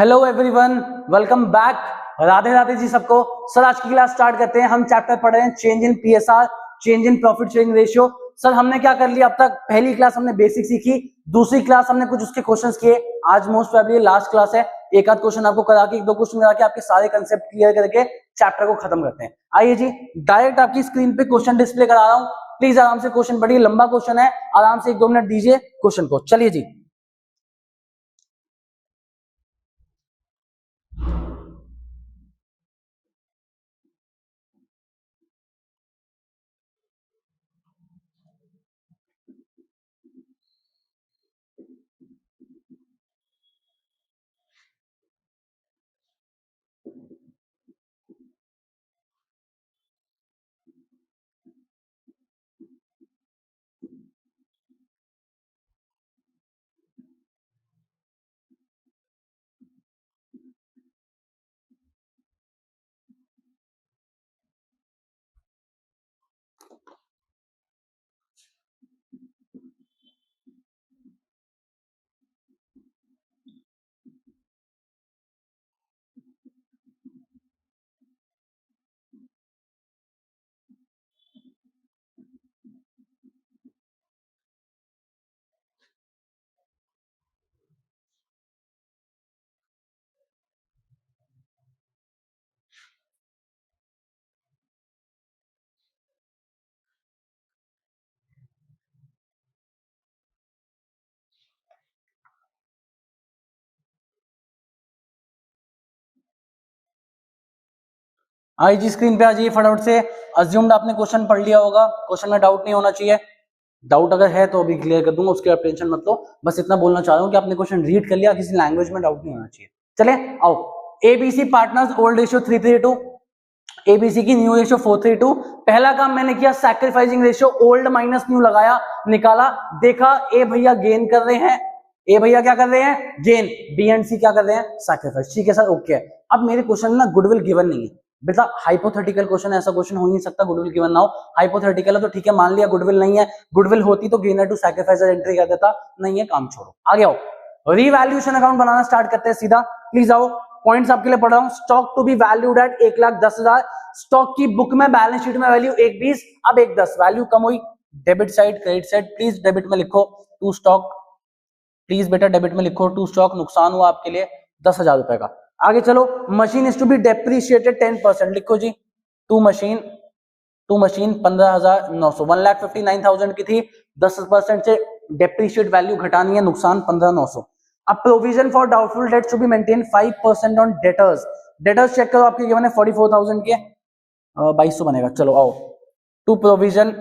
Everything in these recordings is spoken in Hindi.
Hello everyone, welcome back. Radhe Radhe ji सबको। सर आज की क्लास स्टार्ट करते हैं। हम चैप्टर पढ़ रहे हैं change in PSR, change in profit sharing ratio. Sir हमने क्या कर लिया अब तक? पहली क्लास हमने बेसिक सीखी, दूसरी क्लास हमने कुछ उसके क्वेश्चंस किए। आज मोस्ट प्रोबेबली लास्ट क्लास है, एक आध क्वेश्चन आपको करा के, एक दो क्वेश्चन करा के आपके सारे कंसेप्ट क्लियर करके चैप्टर को खत्म करते हैं। आइए जी, डायरेक्ट आपकी स्क्रीन पे क्वेश्चन डिस्प्ले करा रहा हूँ। प्लीज आराम से क्वेश्चन पढ़िए, लंबा क्वेश्चन है, आराम से 1-2 मिनट दीजिए क्वेश्चन को। चलिए जी। आई जी, स्क्रीन पे आ जाइए फटाफट से। अज्यूम्ड आपने क्वेश्चन पढ़ लिया होगा, क्वेश्चन में डाउट नहीं होना चाहिए। डाउट अगर है तो अभी क्लियर कर दूंगा, उसके आप टेंशन मत लो। बस इतना बोलना चाह रहा हूँ कि आपने क्वेश्चन रीड कर लिया, किसी लैंग्वेज में डाउट नहीं होना चाहिए। चले आओ। ABC partners old ratio 332, ABC की न्यू रेशियो 432। पहला काम मैंने किया, sacrificing ratio old minus new लगाया, निकाला, देखा ए भैया गेन कर रहे हैं, ए भैया क्या कर रहे हैं? गेन। बी एंड सी क्या कर रहे हैं? सैक्रिफाइस। ठीक है सर, ओके। अब मेरे क्वेश्चन में ना गुडविल गिवन नहीं है बेटा, हाइपोथेटिकल क्वेश्चन, ऐसा क्वेश्चन हो नहीं सकता गुडविल गिवन ना हो। हाइपोथेटिकल है तो ठीक है, मान लिया गुडविल नहीं है। गुडविल होती तो गेनर टू सैक्रिफाइस एंट्री कर देता, नहीं है, काम छोड़ो, आगे आओ। रीवैल्यूएशन अकाउंट बनाना स्टार्ट करते हैं सीधा। प्लीज आओ, पॉइंट्स आपके लिए पढ़ रहा हूं। Stock to be valued at 1,10,000। Stock की बुक में, बैलेंस शीट में वैल्यू 1,20, अब 1,10, वैल्यू कम हुई। Debit side, credit side, please debit में लिखो टू स्टॉक। प्लीज बेटा डेबिट में लिखो टू स्टॉक, नुकसान हुआ आपके लिए 10,000 रुपए का। आगे चलो, मशीन इज टू बी डेप्रीशिएटेड 10%, लिखो जी। टू मशीन 15,900, 1,59,000 की थी, 10% से डेप्रीशिएट वैल्यू घटानी है, नुकसान 15,900। अब provision for doubtful debts to be maintain 5% on debtors. Debtors check करो, आपके गिवन है 44,000 के, 2,200 बनेगा। चलो आओ, to provision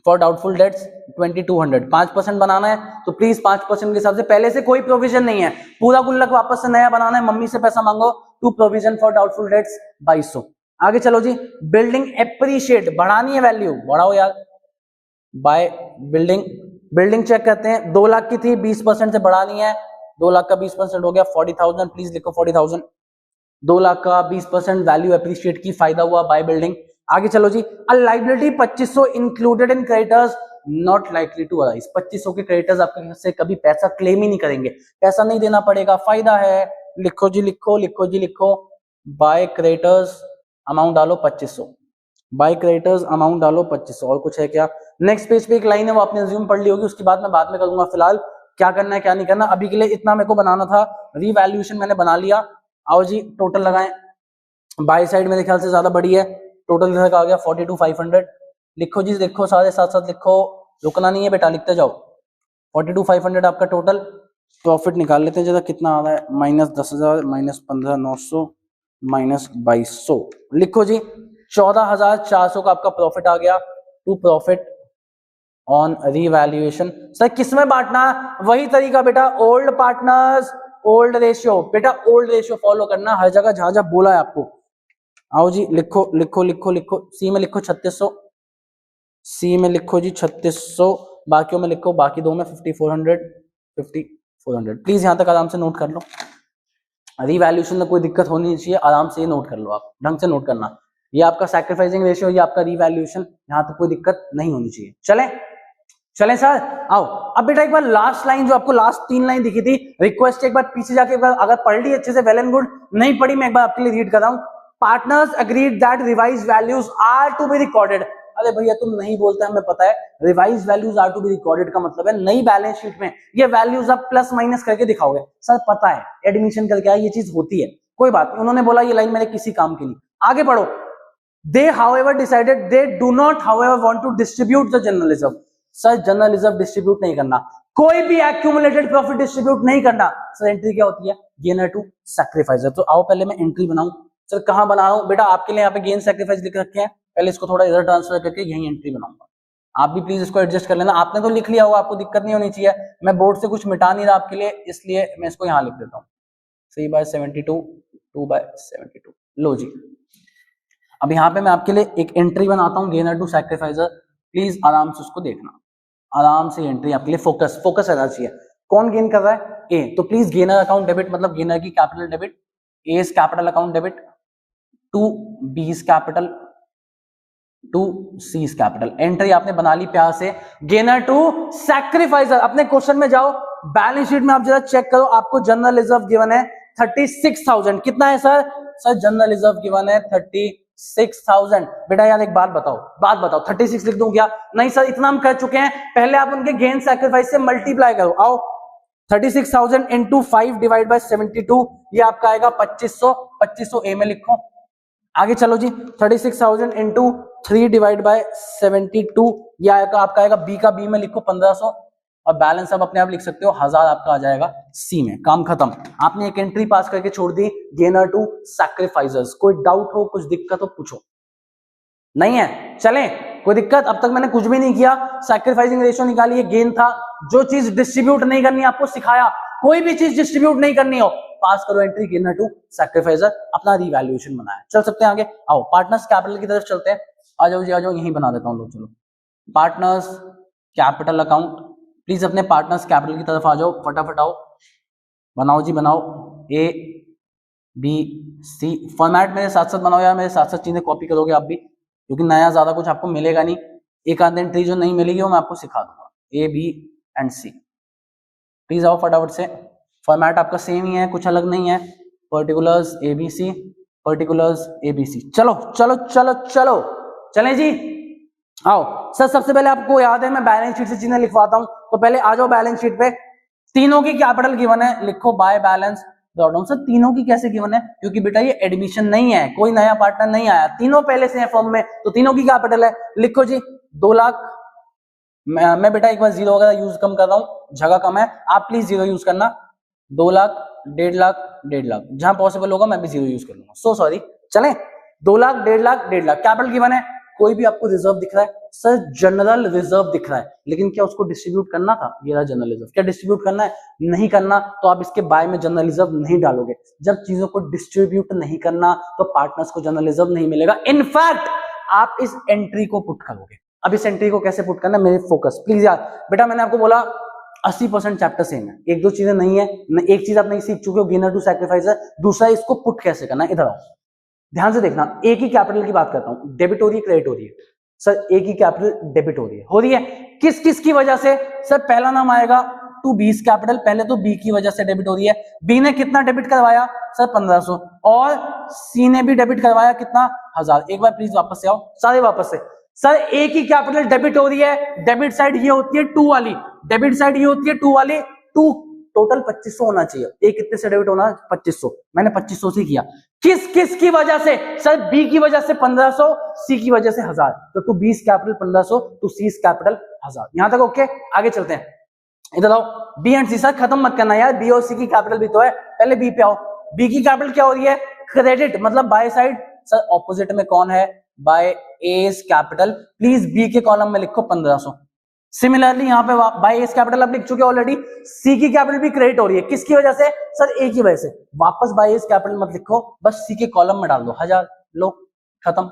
for doubtful debts 2,200, 5% बनाना है तो प्लीज 5% के हिसाब से, पहले से कोई प्रोविजन नहीं है, पूरा गुल्लक वापस से नया बनाना है, मम्मी से पैसा मांगो। To provision for doubtful debts 2,200। आगे चलो जी, बिल्डिंग एप्रिशिएट, बढ़ानी है वैल्यू, बढ़ाओ यार, बाय बिल्डिंग। बिल्डिंग चेक करते हैं, 2 लाख की थी, 20% से बढ़ानी है, 2 लाख का 20% हो गया 40,000, प्लीज लिखो 40,000। 2 लाख का 20% वैल्यू एप्रिशिएट की, फायदा हुआ, बाय बिल्डिंग। आगे चलो जी, a liability 2,500 included in creditors not likely to arise. 2,500 के क्रेडिटर्स आपके से कभी पैसा क्लेम ही नहीं करेंगे, पैसा नहीं देना पड़ेगा, फायदा है। लिखो जी, लिखो लिखो जी, लिखो बाय क्रेडिटर्स अमाउंट डालो 2,500, बाय क्रेडिटर्स अमाउंट डालो 2,500। और कुछ है क्या? नेक्स्ट पेज पे एक लाइन है, वो आपने अज्यूम पढ़ ली होगी, उसकी बात मैं बाद में करूंगा। फिलहाल क्या करना है क्या नहीं करना, अभी के लिए इतना मेरे को बनाना था। रीवैल्यूएशन मैंने बना लिया। आओ जी, टोटल लगाएं। बाय साइड मेरे ख्याल से ज्यादा बड़ी है, टोटल इधर का आ गया 42,500। लिखो जी, लिखो सारे साथ साथ लिखो, रुकना नहीं है बेटा, लिखते जाओ। 42,500 आपका टोटल प्रॉफिट निकाल लेते हैं जरा, कितना आ रहा है? -10,000, -15,900, -2,200। लिखो जी, 14,400 का आपका प्रॉफिट आ गया। To profit on revaluation. Sir किसमें बांटना? वही तरीका बेटा, ओल्ड पार्टनर्स ओल्ड रेशियो। बेटा ओल्ड रेशियो फॉलो करना हर जगह जहां जहां बोला है आपको। आओ जी, लिखो लिखो लिखो लिखो, सी में लिखो 3,600, सी में लिखो जी 3,600, बाकियों में लिखो, बाकी दो में 5,400, 5,400। प्लीज यहां तक आराम से नोट कर लो। रीवैल्यूएशन में कोई दिक्कत होनी नहीं चाहिए, आराम से नोट कर लो, आप ढंग से नोट करना। ये आपका सैक्रिफाइसिंग रेशियो, ये आपका रीवैल्यूएशन, यहां तक कोई दिक्कत नहीं होनी चाहिए। चले चले सर, आओ अब बेटा एक बार लास्ट लाइन जो आपको लास्ट 3 लाइन दिखी थी, रिक्वेस्ट एक बार पीछे जाके एक बार अगर पढ़ ली अच्छे से वेल एंड गुड, नहीं पढ़ी मैं एक बार आपके लिए रीड कर रहा हूं। Partners agreed that revise values are to be recorded. अरे भैया तुम नहीं बोलते, हमें पता है revise values are to be recorded का मतलब है नई बैलेंस शीट में ये वैल्यूज आप प्लस माइनस करके दिखाओगे। सर पता है एडमिशन करके ये चीज होती है, कोई बात नहीं। उन्होंने बोला ये लाइन मेरे किसी काम की नहीं, आगे पढ़ो। They however decided they do not however want to distribute the general reserve। Sir general reserve distribute नहीं करना, कोई भी एक्यूमुलेटेड प्रॉफिट डिस्ट्रीब्यूट नहीं करना। सर एंट्री क्या होती है? Gainer to sacrificer. तो आओ पहले मैं एंट्री बनाऊं। सर कहां बना रहा हूं बेटा? आपके लिए यहाँ पे गेन सैक्रिफाइस लिख रखे हैं, पहले इसको थोड़ा इधर ट्रांसफर करके यही एंट्री बनाऊंगा। आप भी प्लीज इसको एडजस्ट कर लेना। आपने तो लिख लिया होगा, आपको दिक्कत नहीं होनी चाहिए। मैं बोर्ड से कुछ मिटा नहीं रहा आपके लिए, इसलिए मैं इसको यहाँ लिख देता हूँ 3/72 2/72। लो जी, अब यहाँ पे मैं आपके लिए एक एंट्री बनाता हूँ गेनर टू सैक्रिफाइसर। प्लीज आराम से उसको देखना, आराम से एंट्री आपके लिए फोकस रहना चाहिए। कौन गेन कर रहा है? ए। तो प्लीज गेनर अकाउंट डेबिट मतलब गेनर की capital debit, A's capital account debit to B's capital to C's capital. Entry आपने बना ली प्यार से, गेनर टू सैक्रिफाइसर। अपने क्वेश्चन में जाओ, बैलेंस शीट में आप जरा चेक करो, आपको जनरल रिजर्व गिवन है 36,000। कितना है sir? Sir general reserve given है 36,000। बेटा यार एक बात बताओ 36 लिख दूं क्या? नहीं सर, इतना हम कर चुके हैं। पहले आप उनके गेन सैक्रिफाइस से मल्टीप्लाई करो। आओ 36,000 इंटू 5 डिवाइड बाय 72, ये आपका आएगा 2500। 2500 ए में लिखो। आगे चलो जी, 36,000 इंटू 3 डिवाइड बाय 72, ये आपका आएगा बी का बी में लिखो 1500, और बैलेंस आप अपने आप लिख सकते हो 1000 आपका आ जाएगा सी में। काम खत्म। आपने एक एंट्री पास करके छोड़ दी गेनर टू सैक्रिफाइसर्स। कोई डाउट हो, कुछ दिक्कत हो पूछो। नहीं है? चलें, कोई दिक्कत? अब तक मैंने कुछ भी नहीं किया, सैक्रिफाइसिंग रेशियो निकाली, ये गेन था। जो चीज डिस्ट्रीब्यूट नहीं करनी आपको सिखाया, कोई भी चीज डिस्ट्रीब्यूट नहीं करनी हो पास करो एंट्री गेनर टू सैक्रिफाइसर, अपना रिवैल्यूएशन बनाया। चल सकते हैं आगे। आओ पार्टनर्स कैपिटल की तरफ चलते हैं। आ जाओ जी, आ जाओ, यहीं बना देता हूं लोग। चलो पार्टनर्स कैपिटल अकाउंट, प्लीज अपने पार्टनर्स कैपिटल की तरफ आ जाओ, फटाफट आओ, बनाओ जी बनाओ। ए बी सी फॉर्मेट मेरे साथ साथ बनाओ यार, मेरे साथ साथ चीजें कॉपी करोगे आप भी, क्योंकि नया ज्यादा कुछ आपको मिलेगा नहीं। एक आध एंट्री जो नहीं मिलेगी वो मैं आपको सिखा दूंगा। A B and C, please आओ फटाफट से। फॉर्मेट आपका सेम ही है, कुछ अलग नहीं है। Particulars A B C, particulars A B C. चलो चलो चलो चलो चलें जी, आओ। सर सबसे पहले आपको याद है मैं बैलेंस शीट से चीजें लिखवाता हूं, तो पहले आ जाओ बैलेंस शीट पे। तीनों की कैपिटल गिवन है, लिखो by balance draw down. Sir तीनों की कैसे गिवन है? क्योंकि बेटा ये एडमिशन नहीं है, कोई नया पार्टनर नहीं आया, तीनों पहले से है फॉर्म में, तो तीनों की कैपिटल है। लिखो जी 2 लाख। मैं बेटा एक बार जीरो वगैरह यूज कम कर रहा हूं, जगह कम है, आप प्लीज जीरो यूज करना। 2 लाख, 1.5 लाख, 1.5 लाख, जहां पॉसिबल होगा मैं भी जीरो यूज कर लूंगा, सो सॉरी। चलें, 2 लाख, 1.5 लाख, 1.5 लाख कैपिटल गिवन है। कोई भी आपको रिजर्व दिख रहा है? सर जनरल रिजर्व दिख रहा है, लेकिन क्या उसको डिस्ट्रीब्यूट करना था? ये रहा जनरल रिजर्व। क्या डिस्ट्रीब्यूट करना है? नहीं करना, तो आप इसके बाय में जनरल रिजर्व नहीं डालोगे। जब चीजों को डिस्ट्रीब्यूट नहीं करना तो पार्टनर्स को जनरल रिजर्व नहीं मिलेगा। इनफैक्ट आप इस एंट्री को पुट करोगे। अब इस एंट्री को कैसे पुट करना है, मेरे फोकस प्लीज यार। बेटा मैंने आपको बोला 80% चैप्टर सेम है, एक दो चीजें नहीं है। एक चीज आप नहीं सीख चुके हो, गेनर टू सैक्रिफाइसर। दूसरा इसको पुट कैसे करना है, इधर आओ ध्यान से देखना। ए की कैपिटल की बात करता हूं, डेबिट हो रही है क्रेडिट हो रही है? सर ए की कैपिटल डेबिट हो रही है। किस किस की वजह से? सर पहला नाम आएगा टू बीस कैपिटल, पहले तो बी की वजह से डेबिट हो रही है। बी ने कितना डेबिट करवाया? सर 1500। और सी ने भी डेबिट करवाया कितना? 1000। एक बार प्लीज वापस से आओ, सारे वापस से। सर ए की कैपिटल डेबिट हो रही है, डेबिट साइड ये होती है 2 वाली, डेबिट साइड ये होती है 2 वाली। 2 टोटल 2500 होना चाहिए। ए कितने से डेबिट होना? 2500। मैंने 2500 से किया। किस किस की वजह से? सर बी की वजह से 1500, सी की वजह से 1000। तो to B's capital 1500, to C's capital 1000। यहां तक ओके? आगे चलते हैं, इधर आओ। बी एंड सी सर खत्म मत करना यार, बी और सी की कैपिटल भी तो है, पहले बी पे आओ। बी की कैपिटल क्या हो रही है? क्रेडिट, मतलब बाय साइड। सर ऑपोजिट में कौन है? By A's capital. Please B के कॉलम में लिखो 1500। सिमिलरली यहाँ पे बाय एज कैपिटल आप लिख चुके ऑलरेडी। सी की कैपिटल भी क्रेडिट हो रही है, किसकी वजह से? सर ए की वजह से। वापस बाय एज कैपिटल मत लिखो, बस सी के कॉलम में डाल दो 1000। लो खत्म।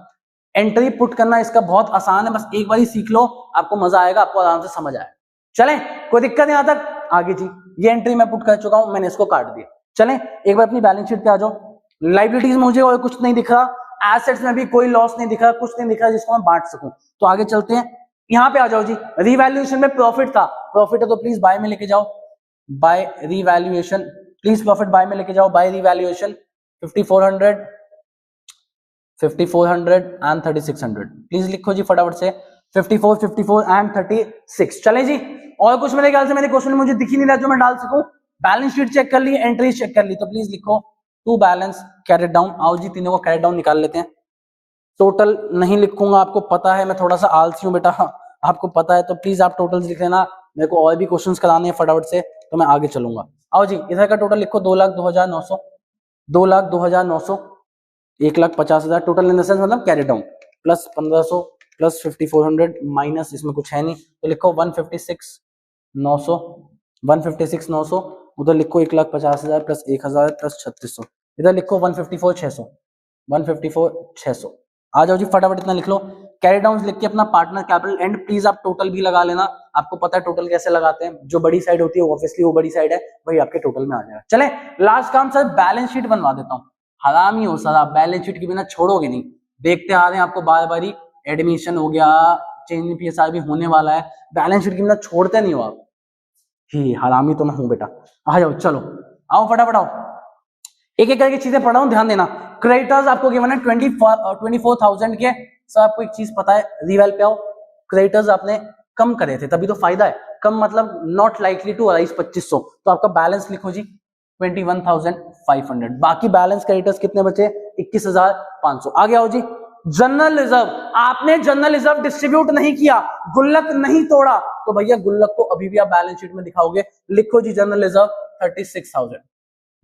एंट्री पुट करना इसका बहुत आसान है, बस एक बार ही सीख लो, आपको मजा आएगा, आपको आराम से समझ आएगा। चलें, कोई दिक्कत यहां तक? आगे जी, ये एंट्री मैं पुट कर चुका हूं, मैंने इसको काट दिया। चलें एक बार अपनी बैलेंस शीट पे आ जाओ। लाइबिलिटीज में मुझे और कुछ नहीं दिख रहा, एसेट्स में भी कोई लॉस नहीं दिख रहा, कुछ नहीं दिख रहा जिसको मैं बांट सकूं। तो आगे चलते हैं। यहाँ पे आ जाओ जी, रिवैल्यूएशन में प्रॉफिट था, प्रॉफिट है तो प्लीज बाय में लेके जाओ, by revaluation, please profit by में लेके जाओ, बाय रिवैल्यूएशन 5400 एंड 3600, प्लीज लिखो जी फटाफट से 54 एंड 36। चले जी, और कुछ मेरे ख्याल से मेरे क्वेश्चन में मुझे दिख ही नहीं रहा जो मैं डाल सकूं। बैलेंस शीट चेक कर ली, एंट्री चेक कर ली, तो प्लीज लिखो टू बैलेंस कैरेट डाउन। आओ जी तीनों को कैरेट डाउन निकाल लेते हैं। टोटल नहीं लिखूंगा, आपको पता है मैं थोड़ा सा आलसी हूं बेटा, आपको पता है, तो प्लीज आप टोटल्स लिख लेना, मेरे को और भी क्वेश्चंस कराने हैं फटाफट से, तो मैं आगे चलूंगा। आओ जी इधर का टोटल लिखो 2,02,900, 2,02,900, 1,50,000 टोटल इन द सेंस मतलब carry down, plus 1,500 plus 5,400 minus इसमें कुछ है नहीं, तो लिखो 156,900, 156,900, उधर लिखो 1,50,000 प्लस 1,000 प्लस 3,600, इधर लिखो 154,600, 154,600। आ जाओ जी फटाफट इतना लिख लो। कैरी डाउन लिख के अपना पार्टनर कैपिटल एंड प्लीज आप टोटल भी लगा लेना, आपको पता है टोटल कैसे लगाते हैं, जो बड़ी साइड होती है ऑब्वियसली वो बड़ी साइड है, वही आपके टोटल में आ जाएगा। चले लास्ट काम सर बैलेंस शीट बनवा देता हूँ, हरामी हो सर आप, बैलेंस शीट के बिना छोड़ोगे नहीं, देखते आ रहे हैं आपको बार बारी, एडमिशन हो गया, चेंज पीएसआर भी होने वाला है, बैलेंस शीट के बिना छोड़ते नहीं हो आप, ही हरामी तो मैं हूं बेटा। आ जाओ चलो आओ फटाफट आओ, एक एक करके चीजें पढ़ा हूं, ध्यान देना। क्रेडिटर्स आपको गिवन है 24,000 के, सर आपको एक चीज पता है, रिवेल पे आओ, क्रेडिटर्स आपने कम करे थे तभी तो फायदा है, कम मतलब नॉट लाइकली टू अराइज 2,500, तो आपका बैलेंस लिखो जी 21,500, बाकी बैलेंस क्रेडिटर्स कितने बचे 21,500। आगे आओ जी, जनरल रिजर्व, आपने जनरल रिजर्व डिस्ट्रीब्यूट नहीं किया, गुल्लक नहीं तोड़ा, तो भैया गुल्लक को अभी भी आप बैलेंस शीट में दिखाओगे, लिखो जी जनरल रिजर्व 36,000,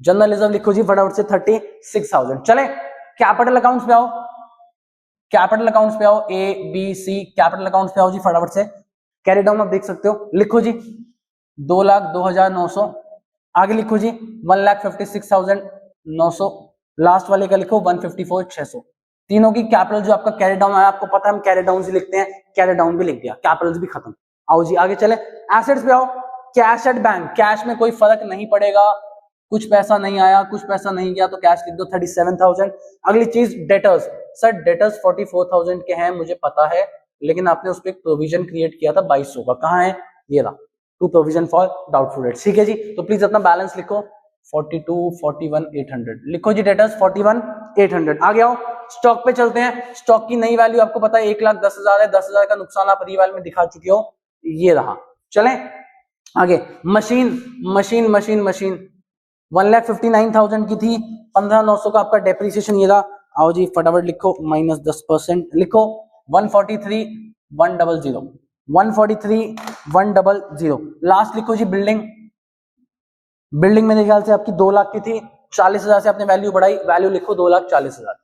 जनरल रिजर्व लिखो जी फटाफट से 36,000। चले कैपिटल अकाउंट्स पे आओ, कैपिटल अकाउंट्स पे आओ, A B C capital accounts पे आओ जी फटाफट से, कैरी डाउन आप देख सकते हो, लिखो जी 2,02,900, आगे लिखो जी 1,56,900, लास्ट वाले का लिखो 154,600, तीनों की कैपिटल जो आपका कैरी डाउन आया, आपको पता है हम कैरी डाउन से लिखते हैं, कैरी डाउन भी लिख दिया, कैपिटल्स भी खत्म। आओ जी आगे चले, एसेट्स पे आओ, कैश एट बैंक, कैश में कोई फर्क नहीं पड़ेगा, कुछ पैसा नहीं आया कुछ पैसा नहीं गया तो कैश लिख दो 37,000। अगली चीज डेटर्स, सर डेटर्स 44,000 के हैं मुझे पता है, लेकिन आपने उस पर एक प्रोविजन क्रिएट किया था 2,200 का, कहाँ है ये रहा, to provision for doubtful debts, ठीक है जी, तो प्लीज अपना बैलेंस लिखो 42, 41,800, लिखो जी डेटर्स 41,800। आगे आओ स्टॉक पे चलते हैं, स्टॉक की नई वैल्यू आपको पता है 1,10,000 है, 10,000 का नुकसान आप रिवैल्यू में दिखा चुके हो, ये रहा। चलें आगे, मशीन मशीन मशीन मशीन 1,59,000 की थी, 15,900 का आपका डेप्रिसिएशन ये रहा। आओ जी फटाफट लिखो माइनस 10%, लिखो 143,100, 143,100। लास्ट लिखो जी बिल्डिंग, बिल्डिंग मेरे ख्याल से आपकी 2 लाख की थी, 40,000 से आपने वैल्यू बढ़ाई, वैल्यू लिखो 2,40,000,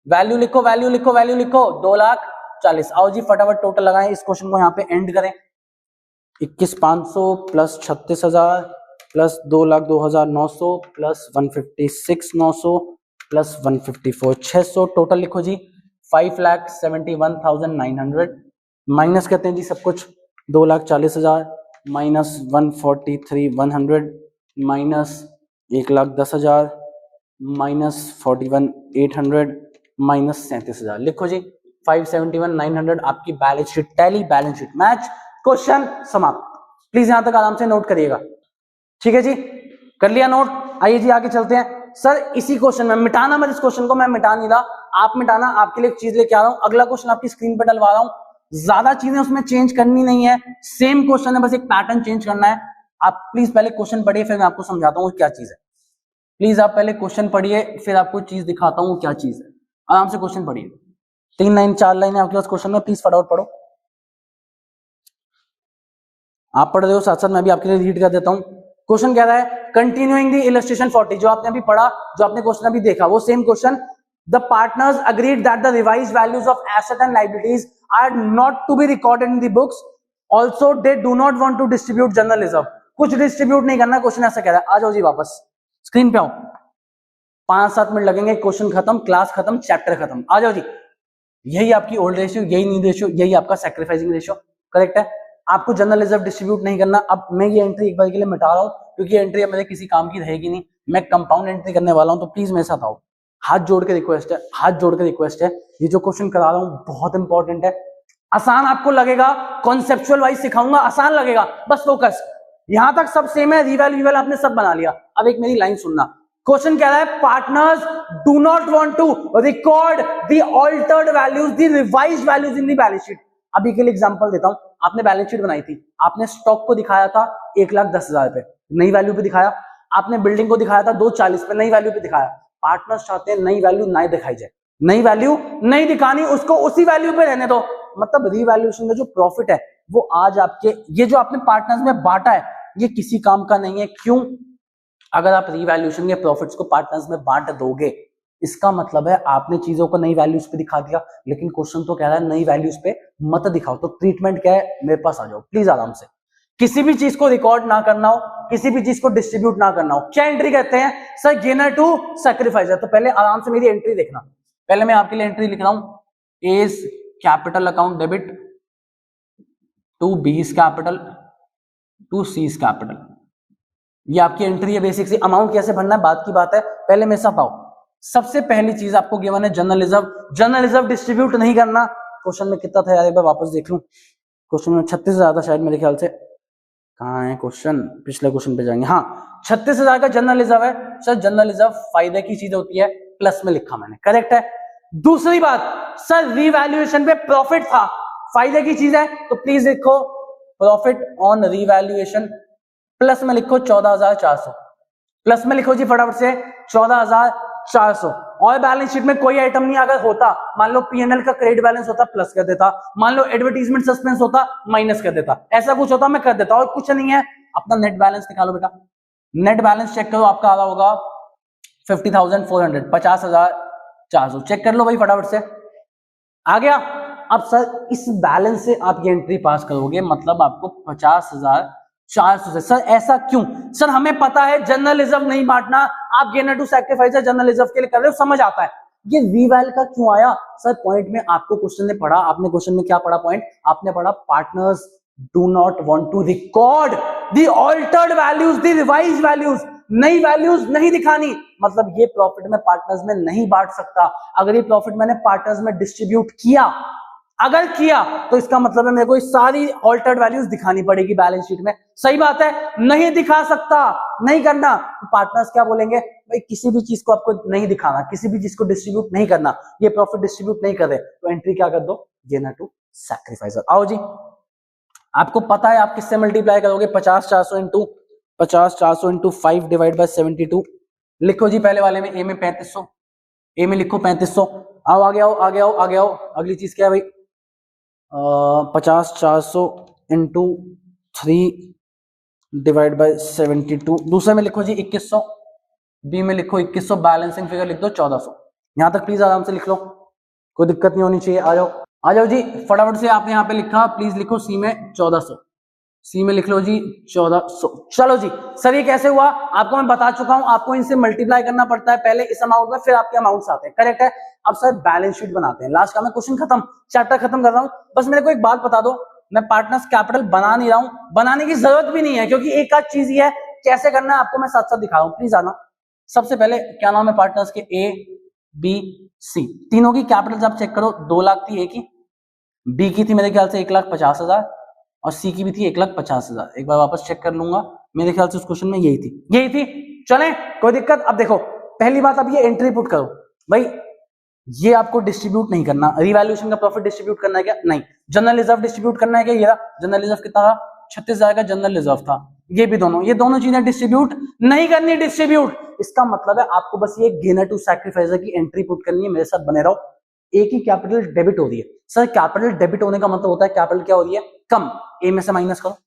वैल्यू लिखो वैल्यू लिखो वैल्यू लिखो 2,40,000। आओ जी फटाफट टोटल लगाएं, इस क्वेश्चन को यहाँ पे एंड करें, 21,500 plus 36,000 plus 2,02,900 plus 156,900 plus 154,600, total लिखो जी 5,71,900, माइनस करते हैं जी सब कुछ, 2,40,000 माइनस 143,100 माइनस 1,10,000 माइनस 41,800 माइनस 37,000, लिखो जी 571,900 आपकी balance sheet, tally balance sheet match, question समाप्त। प्लीज यहां तक आराम से नोट करिएगा, ठीक है जी, कर लिया नोट। आइए जी आगे चलते हैं। सर इसी क्वेश्चन में मिटाना मत, इस क्वेश्चन को मैं मिटा नहीं रहा, आप मिटाना, आपके लिए एक चीज लेके आ रहा हूं, अगला क्वेश्चन आपकी स्क्रीन पर डलवा रहा हूं, ज्यादा चीजें उसमें चेंज करनी नहीं है, सेम क्वेश्चन है, बस एक पैटर्न चेंज करना है। आप प्लीज पहले क्वेश्चन पढ़िए फिर मैं आपको समझाता हूँ क्या चीज है, प्लीज आप पहले क्वेश्चन पढ़िए फिर आपको चीज दिखाता हूँ क्या चीज है, आराम से क्वेश्चन पढ़िए, 3 लाइन 4 लाइन है आपके पास क्वेश्चन में, प्लीज फटाफट पढ़ो। आप पढ़ रहे हो साथ साथ मैं भी आपके लिए रीड कर देता हूं। क्वेश्चन कह रहा है कंटिन्यूइंग द इलस्ट्रेशन 40, जो आपने अभी पढ़ा, जो आपने क्वेश्चन अभी देखा वो same question, the partners agreed that the revised values of asset and liabilities are not to be recorded in the books, also they do not want to distribute general reserve, कुछ डिस्ट्रीब्यूट नहीं करना, क्वेश्चन ऐसा कह रहा है। आ जाओ जी वापस स्क्रीन पे आओ, 5-7 मिनट लगेंगे, क्वेश्चन खत्म, क्लास खत्म, चैप्टर खत्म। आ जाओ जी, यही आपकी ओल्ड रेशियो, यही न्यू रेशियो, यही आपका सैक्रिफाइसिंग रेशियो, करेक्ट है। आपको जनरल रिजर्व डिस्ट्रीब्यूट नहीं करना। अब मैं ये एंट्री एक बार के लिए मिटा रहा हूं क्योंकि एंट्री मेरे किसी काम की रहेगी नहीं, मैं कंपाउंड एंट्री करने वाला हूं, तो प्लीज मेरे साथ आओ, हाथ जोड़ के रिक्वेस्ट है, हाथ जोड़ के रिक्वेस्ट है, ये जो क्वेश्चन करा रहा हूं बहुत इंपॉर्टेंट है, आसान आपको लगेगा, कॉन्सेप्चुअल वाइज सिखाऊंगा, आसान लगेगा, बस फोकस। यहां तक सब सेम है, रिवैल्यू आपने सब बना लिया। अब एक मेरी लाइन सुनना, क्वेश्चन कह रहा है partners do not want to record the altered values, the revised values in the balance sheet. अभी के लिए एग्जांपल देता हूं, आपने बैलेंस शीट बनाई थी, आपने स्टॉक को दिखाया था 1,10,000 पे, नई वैल्यू पे दिखाया, आपने बिल्डिंग को दिखाया था 240 पे, नई वैल्यू पे दिखाया। पार्टनर्स चाहते हैं नई वैल्यू ना दिखाई जाए, नई वैल्यू नहीं दिखानी, उसको उसी वैल्यू पे रहने दो। मतलब रीवैल्यूएशन का जो प्रॉफिट है वो आज आपके, ये जो आपने पार्टनर्स में बांटा है ये किसी काम का नहीं है। क्यों? अगर आप रीवैल्यूएशन के प्रॉफिट्स को पार्टनर्स में बांट दोगे, इसका मतलब है आपने चीजों को नई वैल्यूज पे दिखा दिया, लेकिन क्वेश्चन तो कह रहा है नई वैल्यूज पे मत दिखाओ। तो ट्रीटमेंट क्या है, मेरे पास आ जाओ प्लीज आराम से। किसी भी चीज को रिकॉर्ड ना करना हो, किसी भी चीज को डिस्ट्रीब्यूट ना करना हो, क्या एंट्री कहते हैं सर? Gainer to sacrificer. तो पहले आराम से मेरी एंट्री देखना, पहले मैं आपके लिए एंट्री लिख रहा हूं, A's capital account debit to B's capital to C's capital. ये आपकी एंट्री है बेसिक सी। अमाउंट कैसे भरना है बात की बात है, पहले मेरे साथ आओ। सबसे पहली चीज आपको गिवन है general reserve. General reserve distribute नहीं करना। क्वेश्चन में कितना था यार, एक बार वापस देख लूं। क्वेश्चन में 36,000 था शायद, मेरे ख्याल से। कहाँ है क्वेश्चन? पिछले क्वेश्चन पे जाएंगे। हाँ, 36,000 का जनरल रिजर्व है। सर जनरल रिजर्व फायदे की चीज होती है, प्लस में लिखा मैंने, करेक्ट है। दूसरी बात, सर रीवैल्यूएशन पे प्रॉफिट था, फायदे की चीज है, तो प्लीज लिखो प्रॉफिट ऑन रीवैल्यूएशन, प्लस में लिखो 14,400, प्लस में लिखो जी फटाफट से 14,400। और बैलेंस शीट में कोई आइटम नहीं अगर होता, मान लो पीएनएल का क्रेडिट बैलेंस होता प्लस कर देता, मान लो एडवर्टीजमेंट सस्पेंस होता माइनस कर देता, ऐसा कुछ होता मैं कर देता, और कुछ नहीं है। अपना नेट बैलेंस निकालो बेटा, नेट बैलेंस चेक करो, आपका आ रहा होगा 50,400, 50,400, चेक कर लो भाई फटाफट से, आ गया। अब सर इस बैलेंस से आप ये एंट्री पास करोगे, मतलब आपको 50,400 से। सर ऐसा क्यों? सर हमें पता है जनरल रिजर्व नहीं बांटना, आप गेनर टू सैक्रिफाइसर जनरल रिजर्व के लिए कर रहे हो, समझ आता है। ये रीवैल का क्यों आया? सर पॉइंट में आपको क्वेश्चन ने पढ़ा, आपने क्वेश्चन में क्या पढ़ा? पॉइंट आपने पढ़ा partners do not want to record the altered values, the revised values, नई वैल्यूज नहीं दिखानी। मतलब ये प्रॉफिट में पार्टनर्स में नहीं बांट सकता। अगर ये प्रॉफिट मैंने पार्टनर्स में डिस्ट्रीब्यूट किया, अगर किया तो इसका मतलब है मेरे को सारी ऑल्टर्ड वैल्यूज दिखानी पड़ेगी बैलेंस शीट में। सही बात है, नहीं दिखा सकता, नहीं करना, तो पार्टनर्स क्या बोलेंगे? भाई किसी भी चीज को आपको नहीं दिखाना, किसी भी चीज को डिस्ट्रीब्यूट नहीं करना, ये प्रॉफिट डिस्ट्रीब्यूट नहीं कर रहे, तो एंट्री क्या कर दो? Gainer to sacrificer. आओ जी, आपको पता है आप किससे मल्टीप्लाई करोगे? 50,400 इंटू 5 डिवाइड बाय 72। लिखो जी पहले वाले में, ए में 3500, ए में लिखो 3500। आओ आगे आओ आगे आओ आगे आओ। अगली चीज क्या है भाई? 50,400 इंटू 3 डिवाइड बाय 72। दूसरे में लिखो जी 2100, बी में लिखो 2100, बैलेंसिंग फिगर लिख दो 1400। यहां तक प्लीज आराम से लिख लो, कोई दिक्कत नहीं होनी चाहिए। आ जाओ आ जाओ जी फटाफट से। आपने यहाँ पे लिखा, प्लीज लिखो सी में 1400, सी में लिख लो जी 1400। चलो जी सर ये कैसे हुआ आपको मैं बता चुका हूं, आपको इनसे मल्टीप्लाई करना पड़ता है पहले इस अमाउंट में, फिर आपके अमाउंट्स आते हैं, करेक्ट है। अब सर बैलेंस शीट बनाते हैं, लास्ट का मैं क्वेश्चन खत्म, चैप्टर खत्म कर रहा हूं। बस मेरे को एक बात बता दो, मैं पार्टनर्स कैपिटल बना नहीं रहा हूं, बनाने की जरूरत भी नहीं है, क्योंकि एक आध चीज ही है, कैसे करना है आपको मैं साथ साथ दिखा रहा हूं, प्लीज आना। सबसे पहले क्या नाम है पार्टनर्स के? ए बी सी, तीनों की कैपिटल्स आप चेक करो। 2 लाख थी ए की, बी की थी मेरे ख्याल से 1,50,000 और सी की भी थी 1,50,000। एक बार वापस चेक कर लूंगा, मेरे ख्याल से उस क्वेश्चन में यही थी। चलें कोई दिक्कत? अब देखो पहली बात, अब ये एंट्री पुट करो भाई, ये आपको डिस्ट्रीब्यूट नहीं करना। रिवैल्यूएशन का प्रॉफिट डिस्ट्रीब्यूट करना है क्या? नहीं। जनरल रिजर्व डिस्ट्रीब्यूट करना है क्या? ये जनरल रिजर्व कितना था? 36,000 का जनरल रिजर्व था। ये भी ये दोनों चीजें डिस्ट्रीब्यूट नहीं करनी। डिस्ट्रीब्यूट इसका मतलब है आपको बस ये गेनर टू सैक्रिफाइसर की एंट्री पुट करनी है। मेरे साथ बने रहो। ए की कैपिटल डेबिट हो रही है। सर कैपिटल डेबिट होने का मतलब होता है कैपिटल क्या हो रही है? कम। ए में से माइनस करो,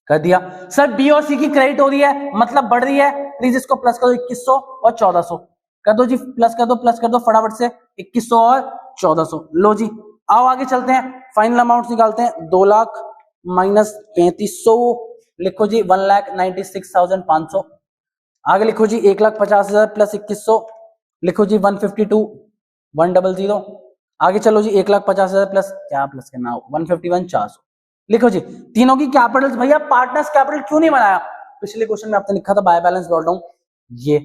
कर दिया। सर बी और सी की क्रेडिट हो रही है, मतलब बढ़ रही है, प्लीज इसको प्लस कर दो 2100 और 1400 कर दो जी, प्लस कर दो फटाफट से 2100 और 1400। लो जी आओ आगे चलते हैं, फाइनल अमाउंट निकालते हैं। 2 लाख माइनस 3500, लिखो जी 1,96,500। आगे लिखो जी 1,50,000 प्लस 2100, लिखो जी 152,100। आगे चलो जी 1,50,000 प्लस क्या प्लस करना हो 151,400। लिखो जी तीनों की कैपिटल्स। भैया पार्टनर्स कैपिटल क्यों नहीं बनाया? पिछले क्वेश्चन में आपने लिखा था बाय बैलेंस ब्रॉट डाउन, ये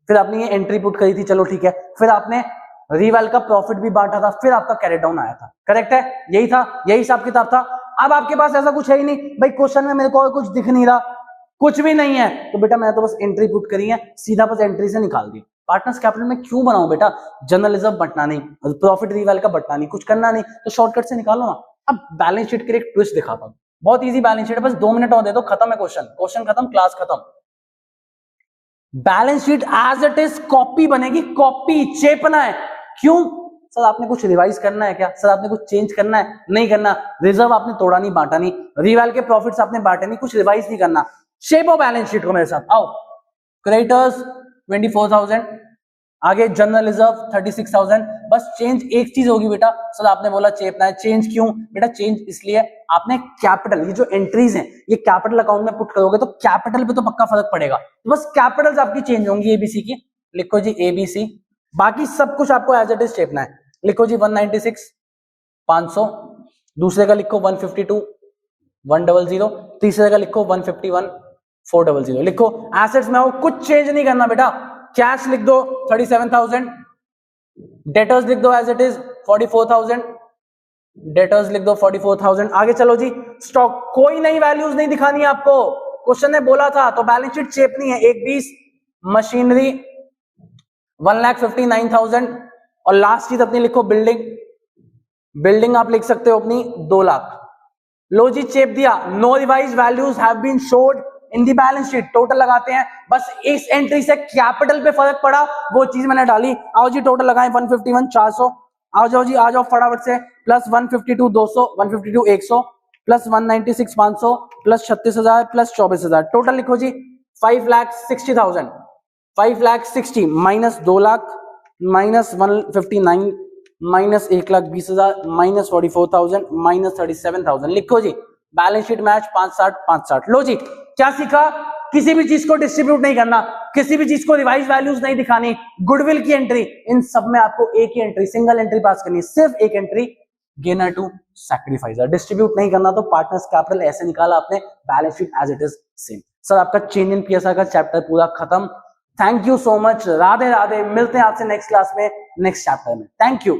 फिर आपने ये एंट्री पुट करी थी, चलो ठीक है। फिर आपने रीवैल का प्रॉफिट भी बांटा था, फिर आपका कैरी डाउन आया था। करेक्ट है, यही था, यही हिसाब किताब था। अब आपके पास ऐसा कुछ है ही नहीं भाई, क्वेश्चन में मेरे को और कुछ दिख नहीं रहा, कुछ भी नहीं है, तो बेटा मैं तो बस एंट्री पुट करी है, सीधा बस एंट्री से निकाल दी। पार्टनर्स कैपिटल में क्यों बनाऊं बेटा, जनरल रिजर्व बटना नहीं, प्रॉफिट रीवैल का बटना नहीं, कुछ करना नहीं, तो शॉर्टकट से निकालो ना। अब बैलेंस शीट के लिए एक ट्विस्ट दिखाता हूं, बहुत इजी बैलेंस शीट है, बस 2 मिनट और दे दो, खत्म है क्वेश्चन, क्वेश्चन खत्म, क्लास खत्म। Balance sheet as it is copy बनेगी, कॉपी चेपना है। क्यों सर, आपने कुछ रिवाइज करना है क्या, सर आपने कुछ चेंज करना है, नहीं करना। रिजर्व आपने तोड़ा नहीं, बांटा नहीं, रीवैल के प्रॉफिट्स आपने बांटे नहीं, कुछ रिवाइज नहीं करना। शेप बैलेंस शीट को मेरे साथ आओ। क्रेडिटर्स 24,000, आगे जनरल रिजर्व 36,000। बस चेंज एक चीज होगी बेटा, सर आपने बोला चेपना है, चेंज क्यों बेटा, चेंज इसलिए आपने कैपिटल, ये जो एंट्रीज हैं ये कैपिटल अकाउंट में पुट करोगे तो कैपिटल पे तो पक्का फर्क पड़ेगा, तो बस कैपिटल्स आपकी चेंज होंगी एबीसी की। लिखो जी एबीसी, बाकी सब कुछ आपको एज इट इज चेपना है। लिखो जी 196 500, दूसरे का लिखो 152 100, तीसरे का लिखो 151 400। लिखो एसेट्स में आओ, कुछ चेंज नहीं करना बेटा। कैश लिख दो 37,000, डेटर्स लिख दो एज इट इज 44,000, डेटर्स लिख दो 44,000। आगे चलो जी, स्टॉक कोई नई वैल्यूज नहीं दिखानी है आपको, क्वेश्चन ने बोला था, तो बैलेंस शीट चेपनी है। 120 मशीनरी 1,59,000, और लास्ट चीज अपनी लिखो बिल्डिंग, बिल्डिंग आप लिख सकते हो अपनी 2 लाख। लो जी चेप दिया, no revise values have been showed in the balance sheet. Total लगाते हैं, बस इस एंट्री से कैपिटल पे फर्क पड़ा, वो चीज मैंने डाली। आओ जी टोटल लगाएं, 151 400, आओ जाओ जी, आ जाओ फटाफट से, plus 152 200, 152 100, plus 196 500, plus 36,000, plus 24,000। Total लिखो जी 5,60,000, 5,60,000 minus 2 lakh minus 159 minus 1,20,000 minus 44,000 minus 37,000। लिखो जी बैलेंस शीट मैच 560 560। लो जी क्या सीखा, किसी भी चीज को डिस्ट्रीब्यूट नहीं करना, किसी भी चीज को रिवाइज वैल्यूज नहीं दिखानी, गुडविल की एंट्री, इन सब में आपको एक ही एंट्री, सिंगल एंट्री पास करनी है, सिर्फ एक entry, gainer to sacrificer. Distribute नहीं करना, तो पार्टनर्स कैपिटल ऐसे निकाला आपने, balance sheet as it is same. Sir आपका चेंज इन पीएसआर का चैप्टर पूरा खत्म। Thank you so much, Radhe Radhe, मिलते हैं आपसे नेक्स्ट क्लास में, नेक्स्ट चैप्टर में। Thank you.